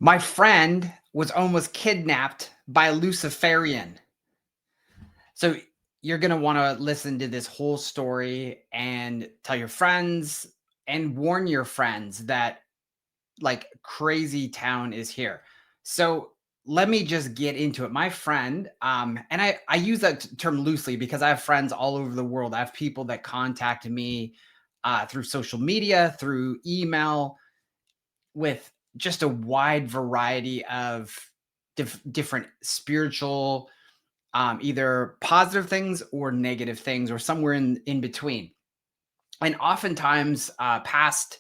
My friend was almost kidnapped by a Luciferian. So you're going to want to listen to this whole story and tell your friends and warn your friends that like crazy town is here. So let me just get into it. My friend, and I use that term loosely because I have friends all over the world. I have people that contact me through social media, through email, with just a wide variety of different spiritual, either positive things or negative things, or somewhere in between. And oftentimes, past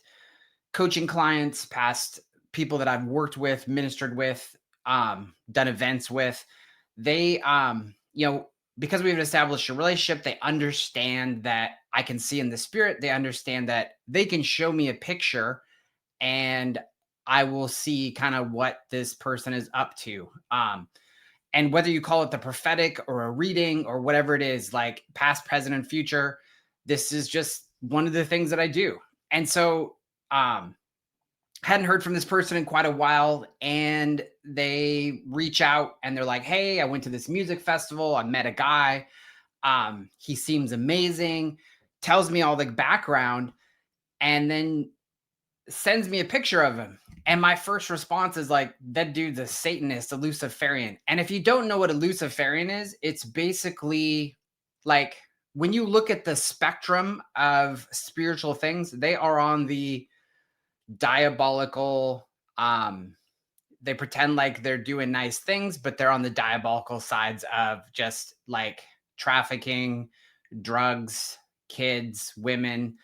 coaching clients, past people that I've worked with, ministered with, done events with, they, because we've established a relationship, they understand that I can see in the spirit. They understand that they can show me a picture and I will see kind of what this person is up to. And whether you call it the prophetic or a reading or whatever it is, like past, present, and future, this is just one of the things that I do. And so, hadn't heard from this person in quite a while, and they reach out and they're like, "Hey, I went to this music festival. I met a guy. He seems amazing." Tells me all the background, and then sends me a picture of him. And my first response is like, that dude's a Satanist, a Luciferian. And if you don't know what a Luciferian is, it's basically like when you look at the spectrum of spiritual things, they are on the diabolical, they pretend like they're doing nice things, but they're on the diabolical sides of just like trafficking, drugs, kids, women,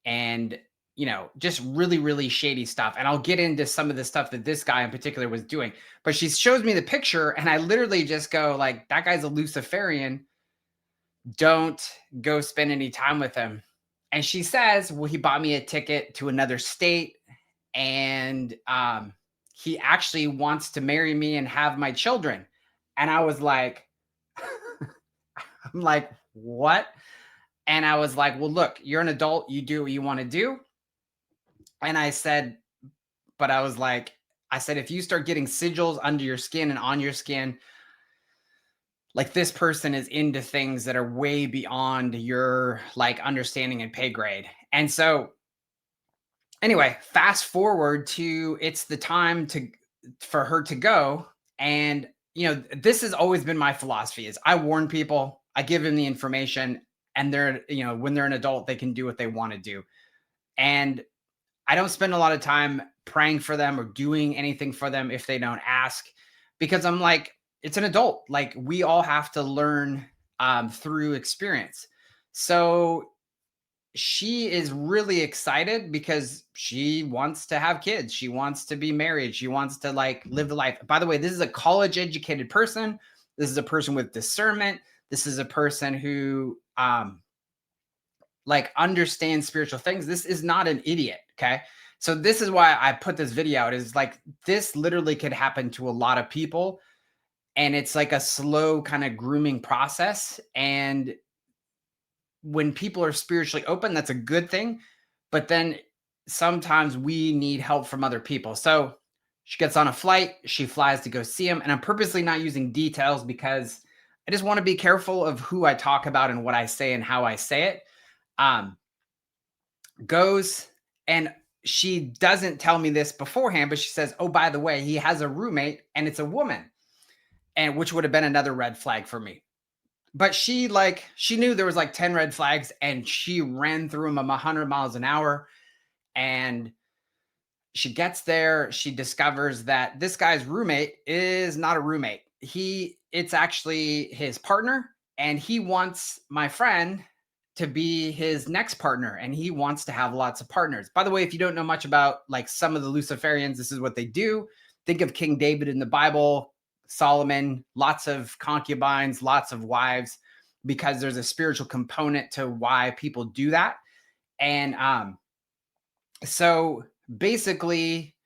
and just really, really shady stuff. And I'll get into some of the stuff that this guy in particular was doing. But she shows me the picture, and I literally just go like, that guy's a Luciferian. Don't go spend any time with him. And she says, well, he bought me a ticket to another state, and he actually wants to marry me and have my children. And I was like, I'm like, what? And I was like, well, look, you're an adult. You do what you want to do. And I said, but I said, if you start getting sigils under your skin and on your skin, like this person is into things that are way beyond your like understanding and pay grade. And so anyway, fast forward to it's the time for her to go. And this has always been my philosophy is I warn people, I give them the information, and they're, when they're an adult, they can do what they want to do. And I don't spend a lot of time praying for them or doing anything for them if they don't ask, because I'm like, it's an adult. Like we all have to learn through experience. So she is really excited because she wants to have kids. She wants to be married. She wants to like live the life. By the way, this is a college educated person. This is a person with discernment. This is a person who like understand spiritual things. This is not an idiot. Okay. So this is why I put this video out, is like, this literally could happen to a lot of people. And it's like a slow kind of grooming process. And when people are spiritually open, that's a good thing. But then sometimes we need help from other people. So she gets on a flight, she flies to go see him. And I'm purposely not using details because I just want to be careful of who I talk about and what I say and how I say it. Goes, and she doesn't tell me this beforehand, but she says, oh, by the way, he has a roommate and it's a woman, and which would have been another red flag for me. But she knew there was like 10 red flags, and she ran through them 100 miles an hour. And she gets there, she discovers that this guy's roommate is not a roommate. It's actually his partner, and he wants my friend to be his next partner, and he wants to have lots of partners. By the way, if you don't know much about like some of the Luciferians, this is what they do. Think of King David in the Bible, Solomon, lots of concubines, lots of wives, because there's a spiritual component to why people do that. And so basically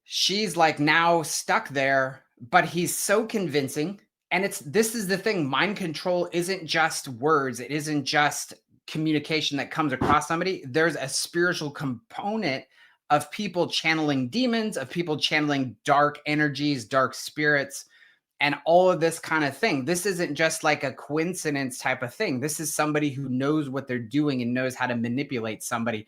she's like now stuck there, but he's so convincing. And this is the thing, mind control isn't just words. It isn't just communication that comes across somebody. There's a spiritual component of people channeling demons, of people channeling dark energies, dark spirits, and all of this kind of thing. This isn't just like a coincidence type of thing. This is somebody who knows what they're doing and knows how to manipulate somebody,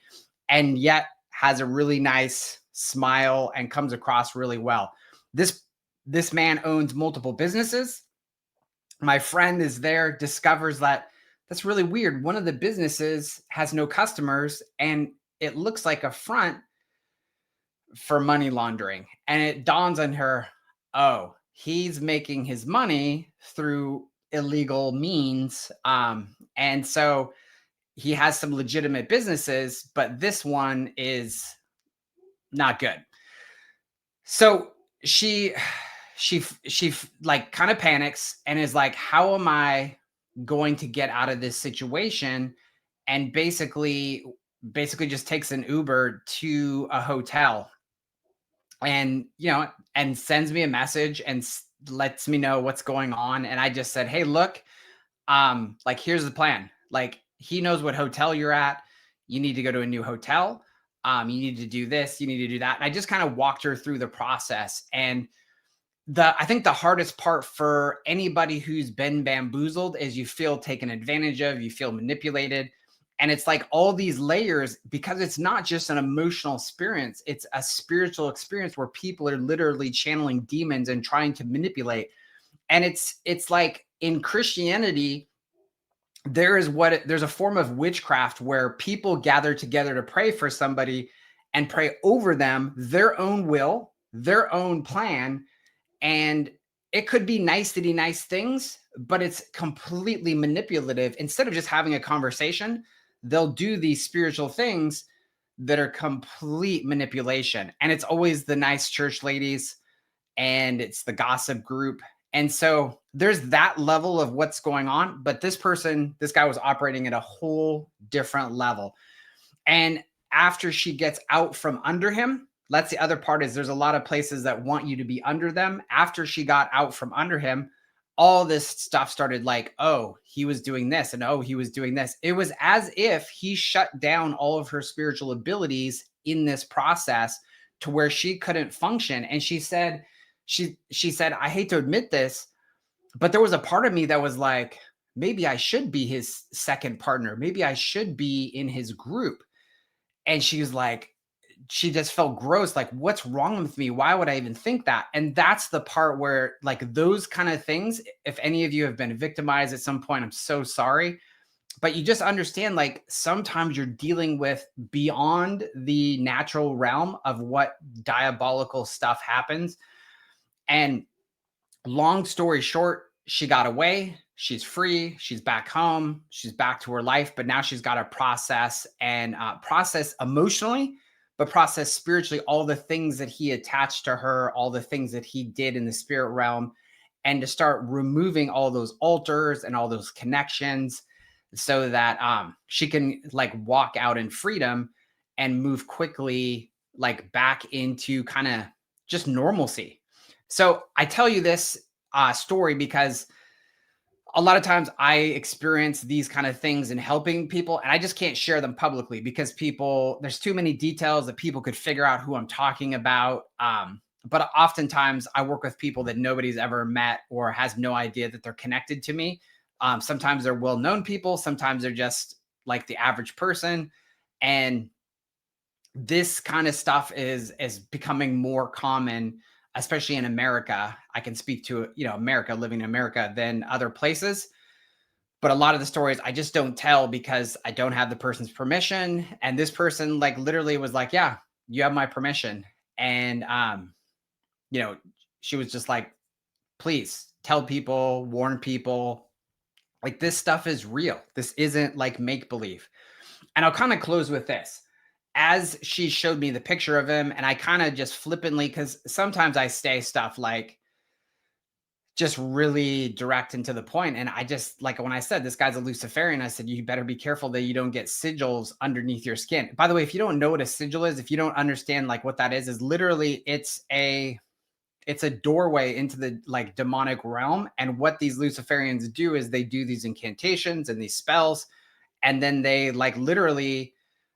and yet has a really nice smile and comes across really well. This man owns multiple businesses. My friend is there, discovers that that's really weird. One of the businesses has no customers, and it looks like a front for money laundering. And it dawns on her, oh, he's making his money through illegal means. And so he has some legitimate businesses, but this one is not good. So she she like kind of panics and is like, how am I going to get out of this situation? And basically just takes an Uber to a hotel, and and sends me a message and lets me know what's going on. And I just said, hey, look, like, here's the plan. Like, he knows what hotel you're at. You need to go to a new hotel. You need to do this, you need to do that. And I just kind of walked her through the process. And I think the hardest part for anybody who's been bamboozled is you feel taken advantage of, you feel manipulated. And it's like all these layers, because it's not just an emotional experience, it's a spiritual experience where people are literally channeling demons and trying to manipulate. And it's like in Christianity, there's a form of witchcraft where people gather together to pray for somebody and pray over them, their own will, their own plan. And it could be nicety nice things, but it's completely manipulative. Instead of just having a conversation, they'll do these spiritual things that are complete manipulation. And it's always the nice church ladies, and it's the gossip group. And so there's that level of what's going on. But this guy was operating at a whole different level. And after she gets out from under him, that's the other part, is there's a lot of places that want you to be under them. After she got out from under him, all this stuff started, like, oh, he was doing this, and oh, he was doing this. It was as if he shut down all of her spiritual abilities in this process to where she couldn't function. And she said, I hate to admit this, but there was a part of me that was like, maybe I should be his second partner. Maybe I should be in his group. And she was like, she just felt gross. Like, what's wrong with me? Why would I even think that? And that's the part where, like, those kind of things, if any of you have been victimized at some point, I'm so sorry. But you just understand, like, sometimes you're dealing with beyond the natural realm of what diabolical stuff happens. And long story short, she got away. She's free. She's back home. She's back to her life. But now she's got to process and process emotionally, but process spiritually all the things that he attached to her, all the things that he did in the spirit realm, and to start removing all those altars and all those connections so that she can, like, walk out in freedom and move quickly, like, back into kind of just normalcy. So I tell you this story because a lot of times I experience these kind of things in helping people, and I just can't share them publicly because there's too many details that people could figure out who I'm talking about. But oftentimes I work with people that nobody's ever met or has no idea that they're connected to me. Sometimes they're well-known people. Sometimes they're just like the average person. And this kind of stuff is becoming more common, especially in America. I can speak to, America, living in America, than other places. But a lot of the stories I just don't tell because I don't have the person's permission. And this person, like, literally was like, yeah, you have my permission. And she was just like, please tell people, warn people, like, this stuff is real. This isn't like make believe. And I'll kind of close with this. As she showed me the picture of him, and I kind of just flippantly, because sometimes I say stuff like just really direct and to the point. And I just, like, when I said this guy's a Luciferian, I said, you better be careful that you don't get sigils underneath your skin. By the way, if you don't know what a sigil is, if you don't understand, like, what that is literally, it's a doorway into the, like, demonic realm. And what these Luciferians do is they do these incantations and these spells, and then they, like, literally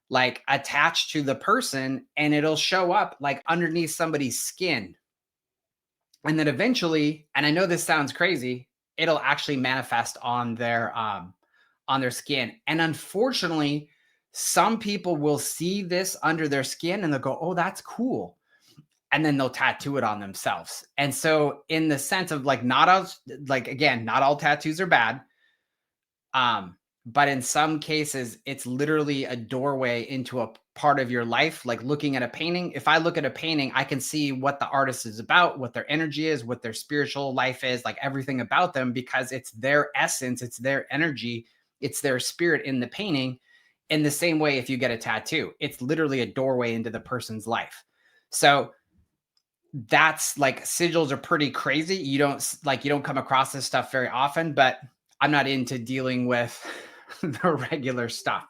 like attached to the person, and it'll show up like underneath somebody's skin. And then eventually, and I know this sounds crazy, it'll actually manifest on their skin. And unfortunately, some people will see this under their skin and they'll go, "Oh, that's cool." And then they'll tattoo it on themselves. And so in the sense of like not all, like again, not all tattoos are bad. Um, but in some cases, it's literally a doorway into a part of your life. Like looking at a painting. If I look at a painting, I can see what the artist is about, what their energy is, what their spiritual life is, like everything about them, because it's their essence, it's their energy, it's their spirit in the painting. In the same way, if you get a tattoo, it's literally a doorway into the person's life. So that's like sigils are pretty crazy. You don't come across this stuff very often, but I'm not into dealing with the regular stuff.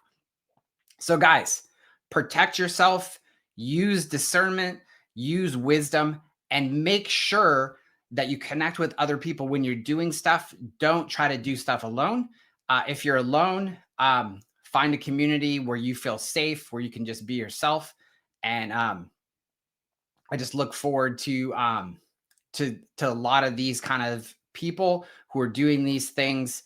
So guys, protect yourself, use discernment, use wisdom, and make sure that you connect with other people when you're doing stuff. Don't try to do stuff alone. If you're alone, find a community where you feel safe, where you can just be yourself. And I just look forward to a lot of these kind of people who are doing these things,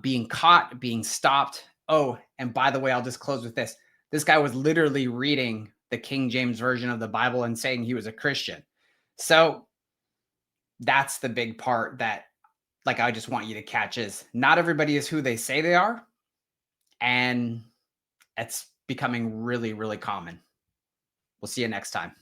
being caught, being stopped. Oh, and by the way, I'll just close with this. This guy was literally reading the King James version of the Bible and saying he was a Christian. So that's the big part that like I just want you to catch is not everybody is who they say they are. And it's becoming really, really common. We'll see you next time.